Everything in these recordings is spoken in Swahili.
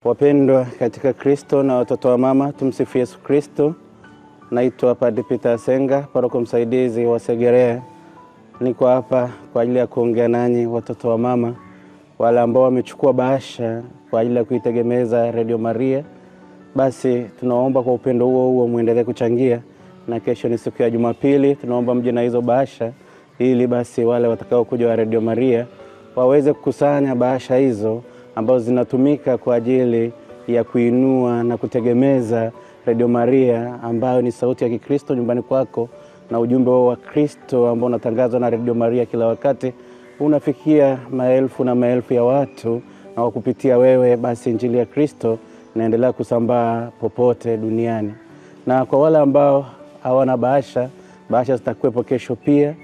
Wapendwa katika Kristo na watoto wa mama, tumsifu Yesu Kristo. Naitwa Padre Peter Senga, paroko msaidizi wa Segerea. Niko hapa kwa ajili ya kuongea nanyi watoto wa mama, wale ambao wamechukua bahasha kwa ajili ya kuitegemeza Radio Maria. Basi tunaomba kwa upendo huo muendelee kuchangia, na kesho ni siku ya Jumapili, tunaomba mje na hizo bahasha ili basi wale watakao kuja wa Radio Maria waweze kukusanya bahasha hizo ambazo zinatumika kwa ajili ya kuinua na kutegemeza Radio Maria, ambayo ni sauti ya Kikristo nyumbani kwako, na ujumbe wa Kristo ambao unatangazwa na Radio Maria kila wakati unafikia maelfu na maelfu ya watu, na wakupitia wewe basi injili ya Kristo inaendelea kusambaa popote duniani. Na kwa wale ambao hawana bahasha, bahasha zitakuwepo kesho pia,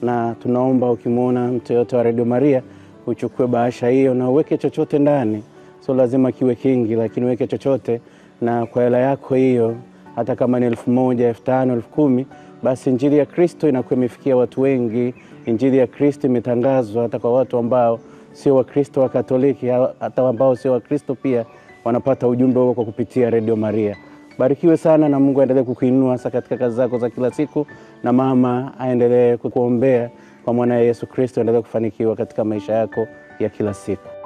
na tunaomba ukimuona mtu yote wa Radio Maria uchukue bahasha hiyo na uweke chochote ndani. So lazima kiwe kingi, lakini uweke chochote, na kwa hela yako hiyo, hata kama ni 1,000, 5,000, 10,000, basi injili ya Kristo inakuwa imefikia watu wengi. Injili ya Kristo imetangazwa hata kwa watu ambao sio wa Kristo wa Katoliki, hata ambao sio wa Kristo pia wanapata ujumbe huo kwa kupitia Radio Maria. Barikiwe sana, na Mungu aendelee kukuinua sasa katika kazi zako za kila siku, na mama aendelee kukuombea kwa mwana Yesu Kristo, aendelee kufanikiwa katika maisha yako ya kila siku.